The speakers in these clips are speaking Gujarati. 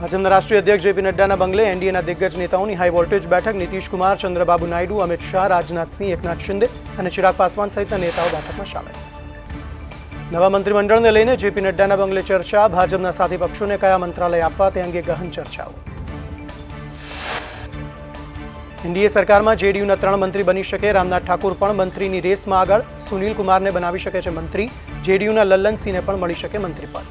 ભાજપના રાષ્ટ્રીય અધ્યક્ષ જેપી નડ્ડાના બંગલે એનડીએના દિગ્ગજ નેતાઓની હાઈ વોલ્ટેજ બેઠક. નીતિશ કુમાર, ચંદ્રબાબુ નાયડુ, અમિત શાહ, રાજનાથસિંહ, એકનાથ શિંદે અને ચિરાગ પાસવાન સહિતના નેતાઓ બેઠકમાં સામેલ. નવા મંત્રીમંડળને લઈને જેપી નડ્ડાના બંગલે ચર્ચા. ભાજપના સાથી પક્ષોને કયા મંત્રાલય આપવા તે અંગે ગહન ચર્ચાઓ. એનડીએ સરકારમાં જેડીયુના 3 મંત્રી બની શકે. રામનાથ ઠાકુર પણ મંત્રીની રેસમાં આગળ. સુનિલ કુમારને બનાવી શકે છે મંત્રી. જેડીયુના લલ્લનસિંહને પણ મળી શકે મંત્રી પદ.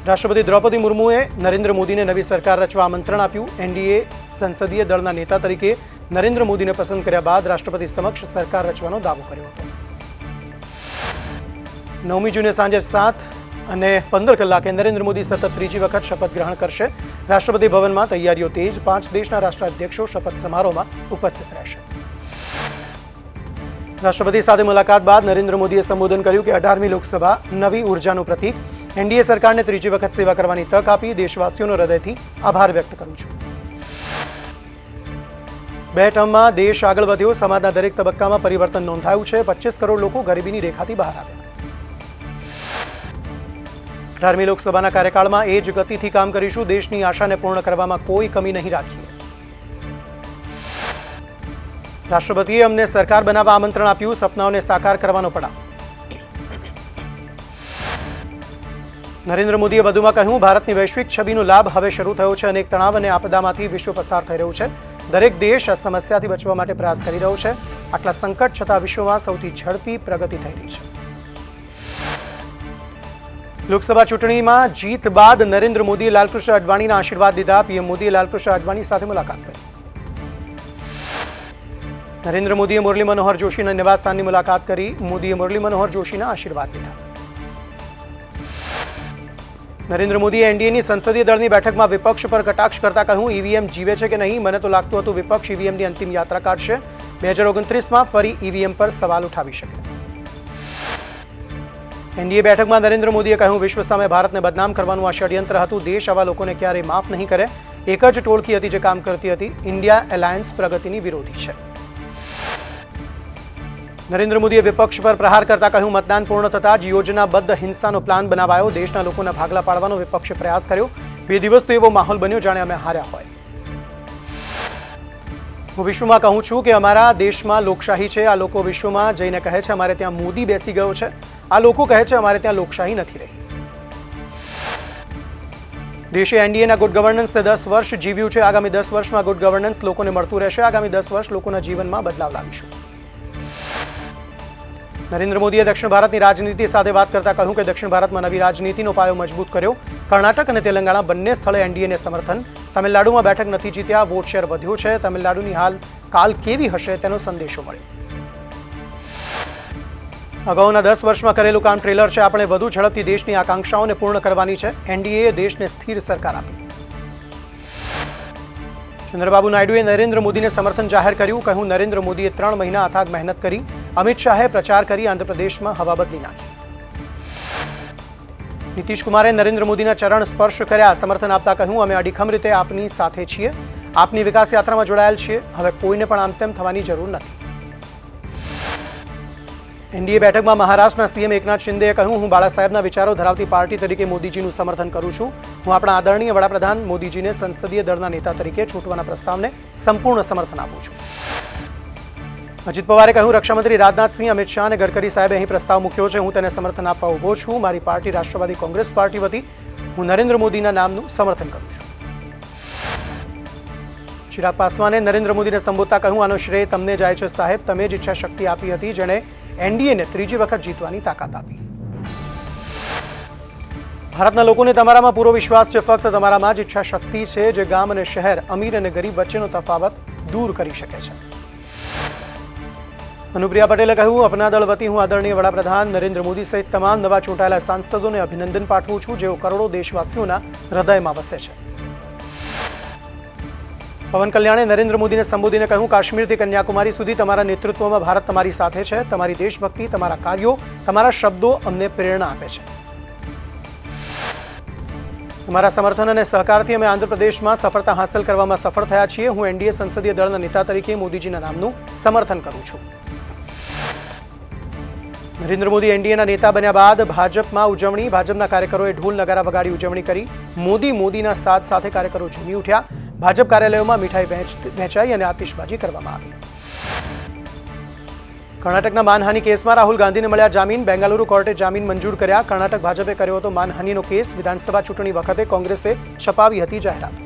રાષ્ટ્રપતિ દ્રૌપદી મુર્મુએ નરેન્દ્ર મોદીને નવી સરકાર રચવા આમંત્રણ આપ્યું. એનડીએ સંસદીય દળના નેતા તરીકે નરેન્દ્ર મોદીને પસંદ કર્યા બાદ રાષ્ટ્રપતિ સમક્ષ સરકાર રચવાનો દાવો કર્યો હતો. 9મી જૂને સાંજે 7:15 કલાકે નરેન્દ્ર મોદી સતત ત્રીજી વખત શપથ ગ્રહણ કરશે. રાષ્ટ્રપતિ ભવનમાં તૈયારીઓ તેજ. 5 દેશના રાષ્ટ્રાધ્યક્ષો શપથ સમારોહમાં ઉપસ્થિત રહેશે. રાષ્ટ્રપતિ સાથે મુલાકાત બાદ નરેન્દ્ર મોદીએ સંબોધન કર્યું કે 18મી લોકસભા નવી ઉર્જાનું પ્રતીક. એનડીએ સરકારને ત્રીજી વખત સેવા કરવાની તક આપી. દેશવાસીઓનો હૃદયથી આભાર વ્યક્ત કરું છું. 2 ટર્મમાં દેશ આગળ વધ્યો. સમાજના દરેક તબક્કામાં પરિવર્તન નોંધાયું છે. 25 કરોડ લોકો ગરીબીની રેખાથી બહાર આવ્યા. 18મી લોકસભાના કાર્યકાળમાં એ જ ગતિથી કામ કરીશું. દેશની આશાને પૂર્ણ કરવામાં કોઈ કમી નહીં રાખીએ. રાષ્ટ્રપતિએ અમને સરકાર બનાવવા આમંત્રણ આપ્યું. સપનાઓને સાકાર કરવાનો પડાવ. નરેન્દ્ર મોદીએ વધુમાં કહ્યું, ભારતની વૈશ્વિક છબીનો લાભ હવે શરૂ થયો છે. અનેક તણાવ અને આપદામાંથી વિશ્વ પસાર થઈ રહ્યું છે. દરેક દેશ આ સમસ્યાથી બચવા માટે પ્રયાસ કરી રહ્યો છે. આટલા સંકટ છતાં વિશ્વમાં સૌથી ઝડપી પ્રગતિ થઈ રહી છે. લોકસભા ચૂંટણીમાં જીત બાદ નરેન્દ્ર મોદીએ લાલકૃષ્ણ અડવાણીના આશીર્વાદ લીધા. પીએમ મોદીએ લાલકૃષ્ણ અડવાણી સાથે મુલાકાત કરી. નરેન્દ્ર મોદીએ મુરલી મનોહર જોશીના નિવાસસ્થાનની મુલાકાત કરી. મોદીએ મુરલી મનોહર જોશીના આશીર્વાદ લીધા. નરેન્દ્ર મોદીએ એનડીએની સંસદીય દળની બેઠકમાં વિપક્ષ પર કટાક્ષ કરતા કહ્યું, ઈવીએમ જીવે છે કે નહીં? મને તો લાગતું હતું વિપક્ષ ઈવીએમની અંતિમ યાત્રા કાઢશે. 2029માં ફરી ઈવીએમ પર સવાલ ઉઠાવી શકે. એનડીએ બેઠકમાં નરેન્દ્ર મોદીએ કહ્યું, વિશ્વ સામે ભારતને બદનામ કરવાનું આ ષડયંત્ર હતું. દેશ આવા લોકોને ક્યારેય માફ નહીં કરે. એક જ ટોળકી હતી જે કામ કરતી હતી. ઇન્ડિયા એલાયન્સ પ્રગતિની વિરોધી છે. નરેન્દ્ર મોદીએ વિપક્ષ પર પ્રહાર કરતા કહ્યું, મતદાન પૂર્ણ થતાં જ યોજનાબદ્ધ હિંસાનો પ્લાન બનાવાયો. દેશના લોકોના ભાગલા પાડવાનો વિપક્ષે પ્રયાસ કર્યો. 2 દિવસ તો એવો માહોલ બન્યો જાણે અમે હાર્યા હોય. હું વિશ્વમાં કહું છું કે અમારા દેશમાં લોકશાહી છે. આ લોકો વિશ્વમાં જઈને કહે છે અમારે ત્યાં મોદી બેસી ગયો છે. આ લોકો કહે છે અમારે ત્યાં લોકશાહી નથી રહી. દેશે એનડીએના ગુડ ગવર્નન્સને 10 વર્ષ જીવ્યું છે. આગામી 10 વર્ષમાં ગુડ ગવર્નન્સ લોકોને મળતું રહેશે. આગામી 10 વર્ષ લોકોના જીવનમાં બદલાવ લાવીશું. નરેન્દ્ર મોદીએ દક્ષિણ ભારતની રાજનીતિ સાથે વાત કરતા કહ્યું કે દક્ષિણ ભારતમાં નવી રાજનીતિનો પાયો મજબૂત કર્યો. કર્ણાટક અને તેલંગાણા બંને સ્થળે એનડીએને સમર્થન. તમિલનાડુમાં બેઠક નથી જીત્યા. વોટ શેર વધ્યો છે. તમિલનાડુની કાલ કેવી હશે તેનો સંદેશો મળ્યો. અગાઉના 10 વર્ષમાં કરેલું કામ ટ્રેલર છે. આપણે વધુ ઝડપથી દેશની આકાંક્ષાઓને પૂર્ણ કરવાની છે. એનડીએ દેશને સ્થિર સરકાર આપી. ચંદ્રબાબુ નાયડુએ નરેન્દ્ર મોદીને સમર્થન જાહેર કર્યું. કહ્યું, નરેન્દ્ર મોદીએ 3 મહિના અથાગ મહેનત કરી. અમિત શાહે પ્રચાર કરી આંધ્રપ્રદેશમાં હવા બદલી નાખી. નીતિશ કુમારે નરેન્દ્ર મોદીના ચરણ સ્પર્શ કર્યા. સમર્થન આપતા કહ્યું, અમે અડીખમ રીતે આપની સાથે છીએ. આપની વિકાસ યાત્રામાં જોડાયેલ છીએ. હવે કોઈને પણ આમ તેમ થવાની જરૂર નથી. એનડીએ બેઠકમાં મહારાષ્ટ્રના સીએમ એકનાથ શિંદેએ કહ્યું, હું બાળા સાહેબના વિચારો ધરાવતી પાર્ટી તરીકે મોદીજીનું સમર્થન કરું છું. હું આપણા આદરણીય વડાપ્રધાન મોદીજીને સંસદીય દળના નેતા તરીકે ચૂંટવાના પ્રસ્તાવને સંપૂર્ણ સમર્થન આપું છું. અજીત પવારે કહ્યું, રક્ષામંત્રી રાજનાથસિંહ, અમિત શાહ અને ગડકરી સાહેબે અહીં પ્રસ્તાવ મૂક્યો છે. હું તેને સમર્થન આપવા ઊભો છું. મારી પાર્ટી રાષ્ટ્રવાદી કોંગ્રેસ પાર્ટી વતી હું નરેન્દ્ર મોદીના નામનું સમર્થન કરું છું. ચિરાગ પાસવાને નરેન્દ્ર મોદીને સંબોધતા કહ્યું, આનો શ્રેય તમને જાય છે સાહેબ. તમે જ ઈચ્છા શક્તિ આપી હતી જેણે એનડીએને ત્રીજી વખત જીતવાની તાકાત આપી. ભારતના લોકોને તમારામાં પૂરો વિશ્વાસ છે. ફક્ત તમારામાં જ ઈચ્છા શક્તિ છે જે ગામ અને શહેર, અમીર અને ગરીબ વચ્ચેનો તફાવત દૂર કરી શકે છે. અનુપ્રિયા પટેલે કહ્યું, અપના દળ વતી હું આદરણીય વડાપ્રધાન નરેન્દ્ર મોદી સહિત તમામ નવા ચૂંટાયેલા સાંસદોને અભિનંદન પાઠવું છું, જેઓ કરોડો દેશવાસીઓના હૃદયમાં વસે છે. પવન કલ્યાણે નરેન્દ્ર મોદીને સંબોધીને કહ્યું, કાશ્મીરથી કન્યાકુમારી સુધી તમારા નેતૃત્વમાં ભારત તમારી સાથે છે. તમારી દેશભક્તિ, તમારા કાર્યો, તમારા શબ્દો અમને પ્રેરણા આપે છે. તમારા સમર્થન અને સહકારથી અમે આંધ્રપ્રદેશમાં સફળતા હાંસલ કરવામાં સફળ થયા છીએ. હું એનડીએ સંસદીય દળના નેતા તરીકે મોદીજીના નામનું સમર્થન કરું છું. નરેન્દ્ર મોદી એનડીએના નેતા બન્યા બાદ ભાજપમાં ઉજવણી. ભાજપના કાર્યકરોએ ઢોલ નગારા વગાડી ઉજવણી કરી. મોદીના સાથ સાથે કાર્યકરો ઝૂમી ઉઠ્યા. ભાજપ કાર્યાલયોમાં મીઠાઈ વહેંચાઈ અને આતિશબાજી કરવામાં આવી. કર્ણાટકના માનહાનિ કેસમાં રાહુલ ગાંધીને મળ્યા જામીન. બેંગાલુરુ કોર્ટે જામીન મંજૂર કર્યા. કર્ણાટક ભાજપે કર્યો હતો માનહાનિનો કેસ. વિધાનસભા ચૂંટણી વખતે કોંગ્રેસે છપાવી હતી જાહેરાત.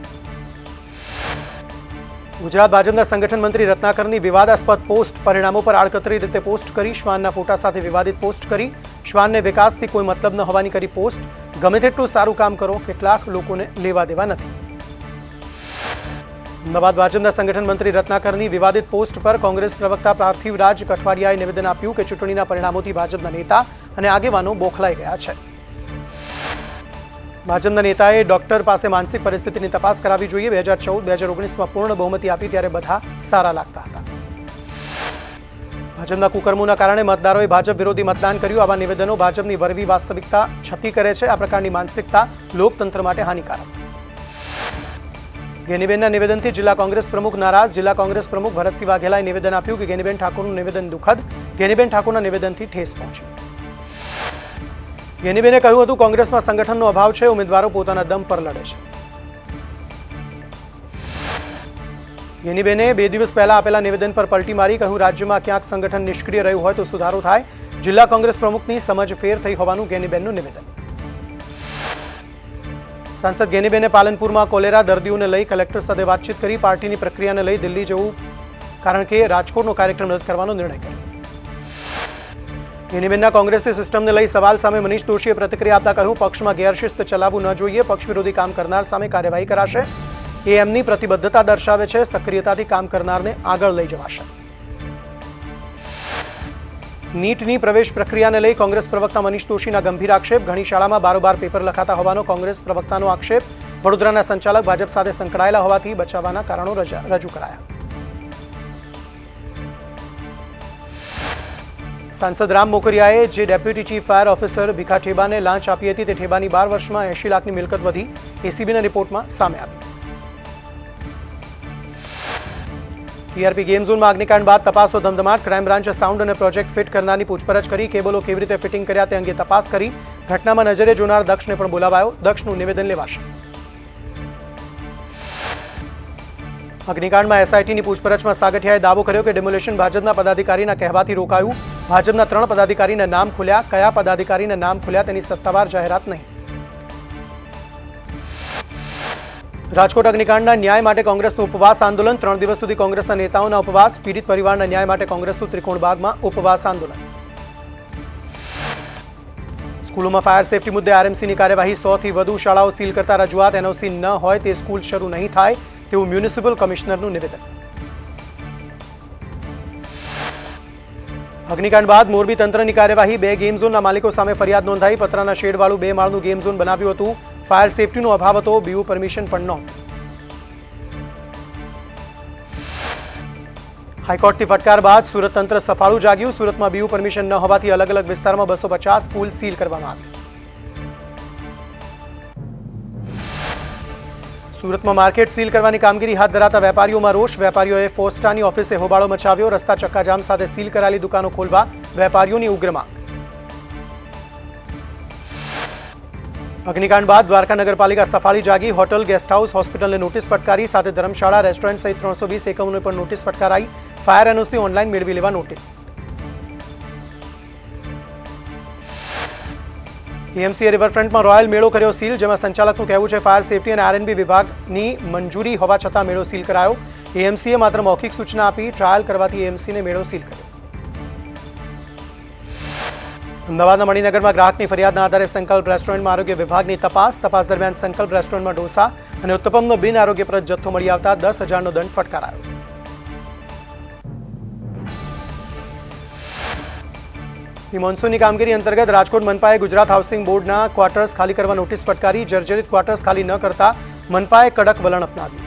ગુજરાત ભાજપના સંગઠન મંત્રી રત્નાકરની વિવાદાસ્પદ પોસ્ટ. પરિણામો પર આડકતરી રીતે પોસ્ટ કરી. શ્વાનના ફોટા સાથે વિવાદિત પોસ્ટ કરી. શ્વાનને વિકાસથી કોઈ મતલબ ન હોવાની કરી પોસ્ટ. ગમે તેટલું સારું કામ કરો, કેટલાક લોકોને લેવા દેવા નથી. અમદાવાદ ભાજપના સંગઠન મંત્રી રત્નાકરની વિવાદિત પોસ્ટ પર કોંગ્રેસ પ્રવક્તા પાર્થિવરાજ કઠવાડિયાએ નિવેદન આપ્યું કે ચૂંટણીના પરિણામોથી ભાજપના નેતા અને આગેવાનો બોખલાઈ ગયા છે. ભાજપના નેતાએ ડોક્ટર પાસે માનસિક પરિસ્થિતિની તપાસ કરાવવી જોઈએ. 2014-2019માં પૂર્ણ બહુમતી આપી ત્યારે બધા સારા લાગતા હતા. ભાજપના કુકર્મોના કારણે મતદારોએ ભાજપ વિરોધી મતદાન કર્યું. આવા નિવેદનો ભાજપની વરવી વાસ્તવિકતા છતી કરે છે. આ પ્રકારની માનસિકતા લોકતંત્ર માટે હાનિકારક. ગેનીબેનના નિવેદનથી જિલ્લા કોંગ્રેસ પ્રમુખ નારાજ. જિલ્લા કોંગ્રેસ પ્રમુખ ભરતસિંહ વાઘેલાએ નિવેદન આપ્યું કે ગેનીબેન ઠાકોરનું નિવેદન દુઃખદ. ગેનીબેન ઠાકોરના નિવેદનથી ઠેસ પહોંચી. ગેનીબેને કહ્યું હતું કોંગ્રેસમાં સંગઠનનો અભાવ છે. ઉમેદવારો પોતાના દમ પર લડે છે. ગેનીબેને 2 દિવસ પહેલા આપેલા નિવેદન પર પલટી મારી. કહ્યું રાજ્યમાં ક્યાંક સંગઠન નિષ્ક્રિય રહ્યું હોય તો સુધારો થાય. જિલ્લા કોંગ્રેસ પ્રમુખની સમજ ફેર થઈ હોવાનું ગેનીબેનનું નિવેદન. સાંસદ ગેનીબેને પાલનપુરમાં કોલેરા દર્દીઓને લઈ કલેક્ટર સાથે વાતચીત કરી. પાર્ટીની પ્રક્રિયાને લઈ દિલ્હી જવું કારણ કે રાજકોટનો કાર્યક્રમ રદ કરવાનો નિર્ણય કર્યો. ગેનીબેનના કોંગ્રેસની સિસ્ટમને લઈ સવાલ સામે મનીષ દોશીએ પ્રતિક્રિયા આપતા કહ્યું પક્ષમાં ગેરશિસ્ત ચલાવવું ન જોઈએ. પક્ષ વિરોધી કામ કરનાર સામે કાર્યવાહી કરાશે. એ એમની પ્રતિબદ્ધતા દર્શાવે છે. સક્રિયતાથી કામ કરનારને આગળ લઈ જવાશે. નીટની પ્રવેશ પ્રક્રિયાને લઈ કોંગ્રેસ પ્રવક્તા મનીષ દોશીના ગંભીર આક્ષેપ. ઘણી શાળામાં બારોબાર પેપર લખાતા હોવાનો કોંગ્રેસ પ્રવક્તાનો આક્ષેપ. વડોદરાના સંચાલક ભાજપ સાથે સંકળાયેલા હોવાથી બચાવવાના કારણો રજૂ કરાયા. સાંસદ રામ મોકરિયાએ જે deputy chief fire officer Bhikha ઠેબાને લાંચ આપી હતી તે ઠેબાની 12 વર્ષમાં 80 લાખની મિલકત વધી. એસીબીના રિપોર્ટમાં સામે આવી. ટીઆરપી ગેમ ઝોનમાં અગ્નિકાંડ બાદ તપાસનો ધમધમાટ. ક્રાઇમ બ્રાન્ચે સાઉન્ડ અને પ્રોજેક્ટ ફિટ કરનારની પૂછપરછ કરી. કેબલો કેવી રીતે ફિટિંગ કર્યા તે અંગે તપાસ કરી. ઘટનામાં નજરે જોનાર દક્ષને પણ બોલાવાયો. દક્ષનું નિવેદન લેવાશે. અગ્નિકાંડમાં એસઆઈટીની પૂછપરછમાં સાગઠિયાએ દાવો કર્યો કે ડેમોલેશન ભાજપના પદાધિકારીના કહેવાથી રોકાયું. ભાજપના 3 પદાધિકારીના નામ ખુલ્યા. કયા પદાધિકારીના નામ ખુલ્યા તેની સત્તાવાર જાહેરાત નહીં. રાજકોટ અગ્નિકાંડના ન્યાય માટે કોંગ્રેસનું ઉપવાસ આંદોલન. 3 દિવસ સુધી કોંગ્રેસના નેતાઓના ઉપવાસ. પીડિત પરિવારના ન્યાય માટે કોંગ્રેસનું ત્રિકોણબાગમાં ઉપવાસ આંદોલન. સ્કૂલોમાં ફાયર સેફટી મુદ્દે આરએમસીની કાર્યવાહી. 100થી વધુ શાળાઓ સીલ કરતા રજૂઆત. એનઓસી ન હોય તે સ્કૂલ શરૂ નહીં થાય તેવું મ્યુનિસિપલ કમિશનરનું નિવેદન. અગ્નિકાંડ બાદ મોરબી તંત્રની કાર્યવાહી. 2 ગેમ ઝોનના માલિકો સામે ફરિયાદ નોંધાઈ. પતરાના શેડવાળું 2 માળનું ગેમ ઝોન બનાવ્યું હતું. ફાયર સેફટીનો અભાવ હતો. બીયુ પરમિશન પણ નહોતું. હાઈકોર્ટથી ફટકાર બાદ સુરત તંત્ર સફાળું જાગ્યું. સુરતમાં બીયુ પરમિશન ન હોવાથી અલગ અલગ વિસ્તારમાં 250 સ્કૂલ સીલ કરવામાં આવી. સુરતમાં માર્કેટ સીલ કરવાની કામગીરી હાથ ધરાતા વેપારીઓમાં રોષ. વેપારીઓએ ફોસ્ટાની ઓફિસે હોબાળો મચાવ્યો. રસ્તા ચક્કાજામ સાથે સીલ કરાયેલી દુકાનો ખોલવા વેપારીઓની ઉગ્ર માંગ. અગ્નિકાંડ બાદ દ્વારકા નગરપાલિકા સફાળી જાગી. હોટલ, ગેસ્ટ હાઉસ, હોસ્પિટલને નોટિસ ફટકારી. સાથે ધર્મશાળા, રેસ્ટોરન્ટ સહિત 320 એકમોને પણ નોટિસ ફટકારાઈ. ફાયર એનઓસી ઓનલાઈન મેળવી લેવા નોટિસ. એએમસીએ રિવરફ્રન્ટમાં રોયલ મેળો કર્યો સીલ. જેમાં સંચાલકનું કહેવું છે ફાયર સેફટી અને આરએનબી વિભાગની મંજૂરી હોવા છતાં મેળો સીલ કરાયો. એએમસીએ માત્ર મૌખિક સૂચના આપી. ટ્રાયલ કરવાથી એએમસીને મેળો સીલ કર્યો. અમદાવાદના મણિનગરમાં ગ્રાહકની ફરિયાદના આધારે સંકલ્પ રેસ્ટોરન્ટમાં આરોગ્ય વિભાગની તપાસ. તપાસ દરમિયાન સંકલ્પ રેસ્ટોરન્ટમાં ડોસા અને ઉત્તપમનો બિન આરોગ્યપ્રદ જથ્થો મળી આવતા 10,000નો દંડ ફટકારાયો. મોન્સૂનની કામગીરી અંતર્ગત રાજકોટ મનપાએ ગુજરાત હાઉસિંગ બોર્ડના ક્વાર્ટર્સ ખાલી કરવા નોટિસ ફટકારી. જર્જરિત ક્વાર્ટર્સ ખાલી ન કરતા મનપાએ કડક વલણ અપનાવ્યું.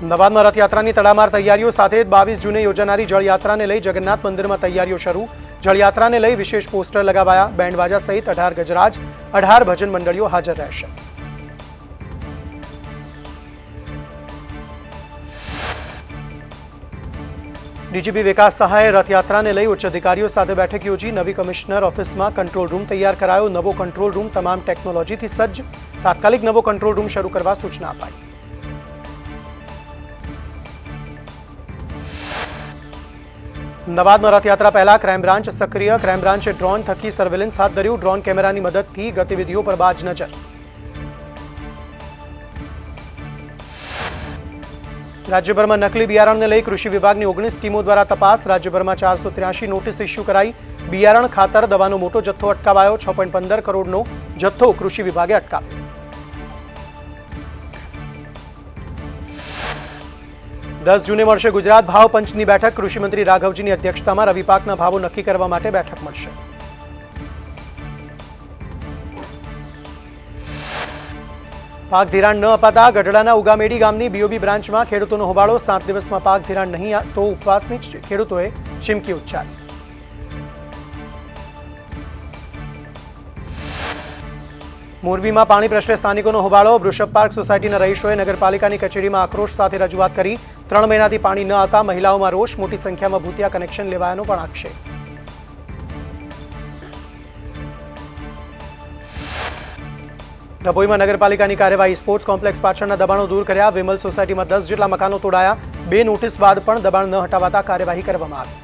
અમદાવાદમાં રથયાત્રાની તડામાર તૈયારીઓ સાથે 22 જૂને યોજાનારી જળયાત્રાને લઈ જગન્નાથ મંદિરમાં તૈયારીઓ શરૂ. જળયાત્રાને લઈ વિશેષ પોસ્ટર લગાવાયા. બેન્ડવાજા સહિત 18 ગજરાજ, 18 ભજન મંડળીઓ હાજર રહેશે. ડીજીપી વિકાસ સહાયે રથયાત્રાને લઈ ઉચ્ચ અધિકારીઓ સાથે બેઠક યોજી. નવી કમિશનર ઓફિસમાં કંટ્રોલ રૂમ તૈયાર કરાયો. નવો કંટ્રોલ રૂમ તમામ ટેકનોલોજીથી સજ્જ. તાત્કાલિક નવો કંટ્રોલ રૂમ શરૂ કરવા સૂચના અપાઈ. અમદાવાદમાં રથયાત્રા પહેલા ક્રાઇમ બ્રાન્ચ સક્રિય. ક્રાઇમ બ્રાન્ચે ડ્રોન થકી સર્વેલન્સ હાથ ધર્યું. ડ્રોન કેમેરાની મદદથી ગતિવિધિઓ પર બાજ નજર. રાજ્યભરમાં નકલી બિયારણને લઈ કૃષિ વિભાગની 19 ટીમો દ્વારા તપાસ. રાજ્યભરમાં 483 નોટિસ ઇસ્યુ કરાઈ. બિયારણ, ખાતર, દવાનો મોટો જથ્થો અટકાવાયો. 6.15 કરોડનો જથ્થો કૃષિ વિભાગે અટકાવ્યો. 10 જૂને મળશે ગુજરાત ભાવ પંચની બેઠક. કૃષિમંત્રી રાઘવજીની અધ્યક્ષતામાં રવિ પાકના ભાવો નક્કી કરવા માટે બેઠક મળશે. પાક ધિરાણ ન અપાતા ગઢડાના ઉગામેડી ગામની બીઓબી બ્રાન્ચમાં ખેડૂતોનો હોબાળો. 7 દિવસમાં પાક ધિરાણ નહીં તો ઉપવાસની ખેડૂતોએ ચીમકી ઉચ્ચારી. મોરબીમાં પાણી પ્રશ્ને સ્થાનિકોનો હોબાળો. વૃષભ પાર્ક સોસાયટીના રહીશોએ નગરપાલિકાની કચેરીમાં આક્રોશ સાથે રજૂઆત કરી. 3 મહિનાથી પાણી ન આવતા મહિલાઓમાં રોષ. મોટી સંખ્યામાં ભૂતિયા કનેક્શન લેવાયાનો પણ આક્ષેપ. ડભોઈમાં નગરપાલિકાની કાર્યવાહી. સ્પોર્ટ્સ કોમ્પ્લેક્સ પાછળના દબાણો દૂર કર્યા. વિમલ સોસાયટીમાં 10 જેટલા મકાનો તોડાયા. 2 નોટિસ બાદ પણ દબાણ ન હટાવાતા કાર્યવાહી કરવામાં આવી.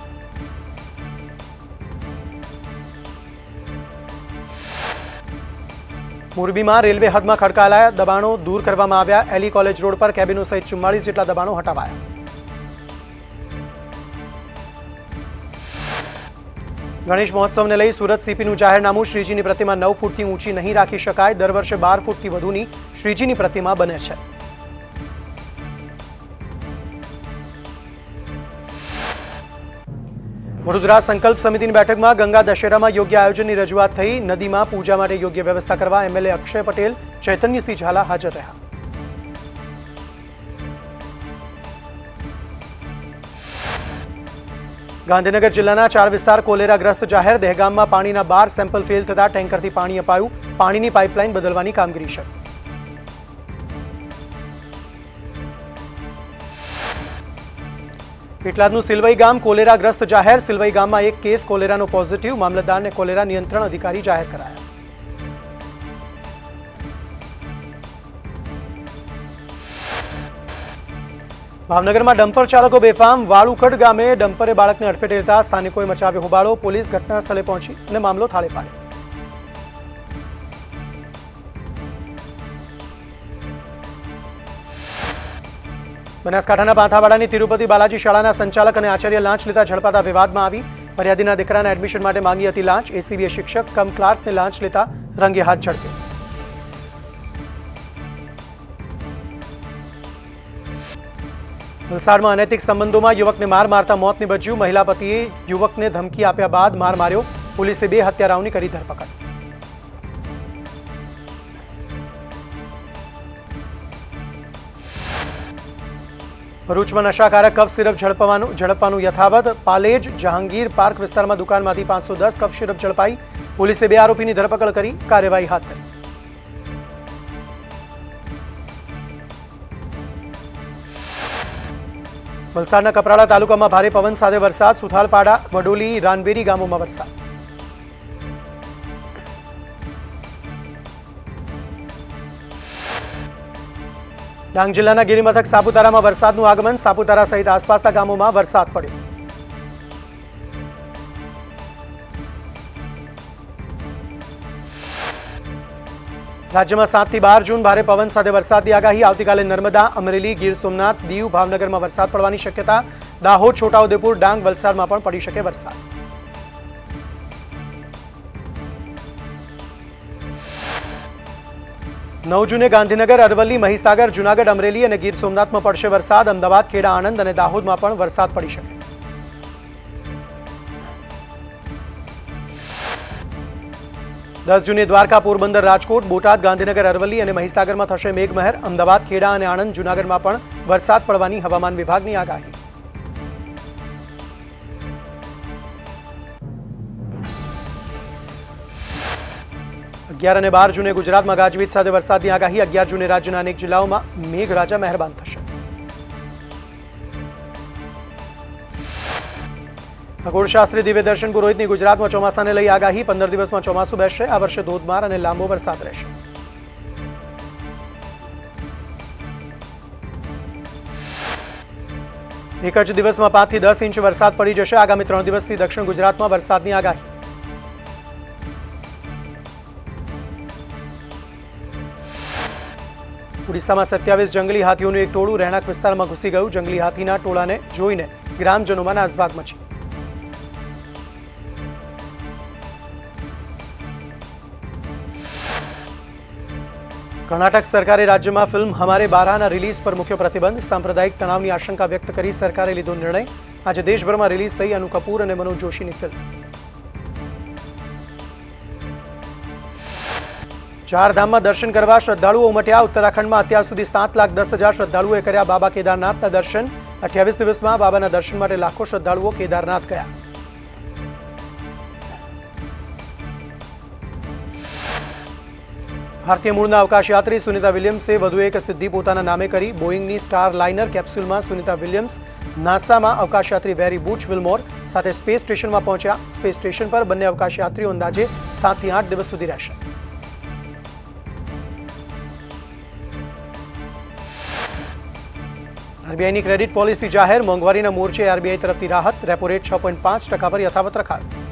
મોરબીમાં રેલવે હદમાં ખડકાયેલા દબાણો દૂર કરવામાં આવ્યા. એલી કોલેજ રોડ પર કેબિનો સહિત 44 જેટલા દબાણો હટાવાયા. ગણેશ મહોત્સવને લઈ સુરત સીપીનું જાહેરનામું. શ્રીજીની પ્રતિમા 9 ફૂટથી ઊંચી નહીં રાખી શકાય. દર વર્ષે 12 ફૂટથી વધુની શ્રીજીની પ્રતિમા બને છે. વડોદરા સંકલ્પ સમિતિની બેઠકમાં ગંગા દશેરામાં યોગ્ય આયોજનની રજૂઆત થઈ. નદીમાં પૂજા માટે યોગ્ય વ્યવસ્થા કરવા એમએલએ અક્ષય પટેલ, ચૈતન્યસિંહ ઝાલા હાજર રહ્યા. ગાંધીનગર જિલ્લાના 4 વિસ્તાર કોલેરાગ્રસ્ત જાહેર. દહેગામમાં પાણીના 12 સેમ્પલ ફેલ થતા ટેન્કરથી પાણી અપાયું. પાણીની પાઇપલાઇન બદલવાની કામગીરી શરૂ. પેટલાદનું સિલવઈ ગામ કોલેરાગ્રસ્ત જાહેર. સિલવઈ ગામમાં એક કેસ કોલેરાનો પોઝિટિવ. મામલતદારને કોલેરા નિયંત્રણ અધિકારી જાહેર કરાયા. ભાવનગરમાં ડમ્પર ચાલકો બેફામ. વાળુકડ ગામે ડમ્પરે બાળકને અડફેટે લેતા સ્થાનિકોએ મચાવ્યો હોબાળો. પોલીસ ઘટના સ્થળે પહોંચી અને મામલો થાળે પાડ્યો. બનાસકાંઠાના પાંથાવાડાની તિરુપતિ બાલાજી શાળાના સંચાલક અને આચાર્ય લાંચ લેતા ઝડપાતા વિવાદમાં આવી. ફરિયાદીના દીકરાના એડમિશન માટે માંગી હતી લાંચ. એસીબીએ શિક્ષક કમ ક્લાર્કને લાંચ લેતા રંગે હાથ ઝડપ્યો. વલસાડમાં અનૈતિક સંબંધોમાં યુવકને માર મારતા મોત નીપજ્યું. મહિલા પતિએ યુવકને ધમકી આપ્યા બાદ માર માર્યો. પોલીસે 2 હત્યારાઓની કરી ધરપકડ. ભરૂચમાં નશાકારક કફ સિરપ ઝડપવાનું યથાવત. પાલેજ જહાંગીર પાર્ક વિસ્તારમાં દુકાનમાંથી 510 કફ સિરપ ઝડપાઈ. પોલીસે 2 આરોપીની ધરપકડ કરી કાર્યવાહી હાથ ધરી. વલસાડના કપરાડા તાલુકામાં ભારે પવન સાથે વરસાદ. સુથાલપાડા, વડોલી, રાનવેરી ગામોમાં વરસાદ. ડાંગ જિલ્લાના ગિરિમથક સાપુતારામાં વરસાદનું આગમન. સાપુતારા સહિત આસપાસના ગામોમાં વરસાદ પડ્યો. રાજ્યમાં 7 થી 12 જૂન ભારે પવન સાથે વરસાદની આગાહી. આવતીકાલે નર્મદા, અમરેલી, ગીર સોમનાથ, દીવ, ભાવનગરમાં વરસાદ પડવાની શક્યતા. દાહોદ, છોટાઉદેપુર, ડાંગ, વલસાડમાં પણ પડી શકે વરસાદ. નવ જૂને ગાંધીનગર, અરવલ્લી, મહીસાગર, જૂનાગઢ, અમરેલી અને ગીર સોમનાથમાં પડશે વરસાદ. અમદાવાદ, ખેડા, આણંદ અને દાહોદમાં પણ વરસાદ પડી શકે. 10 જૂને દ્વારકા, પોરબંદર, રાજકોટ, બોટાદ, ગાંધીનગર, અરવલ્લી અને મહીસાગરમાં થશે મેઘમહેર. અમદાવાદ, ખેડા અને આણંદ, જૂનાગઢમાં પણ વરસાદ પડવાની હવામાન વિભાગની આગાહી. 11 અને 12 જૂને ગુજરાતમાં ગાજવીજ સાથે વરસાદની આગાહી. 11 જૂને રાજ્યના અનેક જિલ્લાઓમાં મેઘરાજા મહેરબાન થશે. ખગોળશાસ્ત્રી દિવ્ય દર્શન પુરોહિતની ગુજરાતમાં ચોમાસાને લઈ આગાહી 15 દિવસમાં ચોમાસું બેસશે. આ વર્ષે ધોધમાર અને લાંબો વરસાદ રહેશે. એક જ દિવસમાં 5 થી 10 ઇંચ વરસાદ પડી જશે. આગામી 3 દિવસથી દક્ષિણ ગુજરાતમાં વરસાદની આગાહી. ઓડિશામાં 27 જંગલી હાથીઓનું એક ટોળું રહેણાંક વિસ્તારમાં ઘૂસી ગયું. જંગલી હાથીના ટોળાને જોઈને ગ્રામજનોમાં નાસભાગ મચી. કર્ણાટક સરકારે રાજ્યમાં ફિલ્મ હમારે બારાના રિલીઝ પર મૂક્યો પ્રતિબંધ. સાંપ્રદાયિક તણાવની આશંકા વ્યક્ત કરી સરકારે લીધો નિર્ણય. આજે દેશભરમાં રિલીઝ થઈ અનુ કપૂર અને મનોજ જોશીની ફિલ્મ. 4 ધામમાં દર્શન કરવા શ્રદ્ધાળુઓ ઉમટ્યા. ઉત્તરાખંડમાં અત્યાર સુધી 7,10,000 શ્રદ્ધાળુઓએ કર્યા બાબા કેદારનાથના દર્શન. 28 દિવસમાં બાબાના દર્શન માટે લાખો શ્રદ્ધાળુઓ કેદારનાથ ગયા. ભારતીય મૂળના અવકાશયાત્રી સુનિતા વિલિયમ્સે વધુ એક સિદ્ધિ પોતાના નામે કરી. બોઇંગની સ્ટાર લાઇનર કેપ્સ્યુલમાં સુનિતા વિલિયમ્સ નાસામાં અવકાશયાત્રી વેરી બુચ વિલમોર સાથે સ્પેસ સ્ટેશનમાં પહોંચ્યા. સ્પેસ સ્ટેશન પર બંને અવકાશયાત્રીઓ અંદાજે 7 થી 8 દિવસ સુધી રહેશે. આરબીઆઈની ક્રેડિટ પોલિસી જાહેર. મોંઘવારીના મોરચે આરબીઆઈ તરફથી રાહત. રેપો રેટ 6.5% પર યથાવત રખાયો.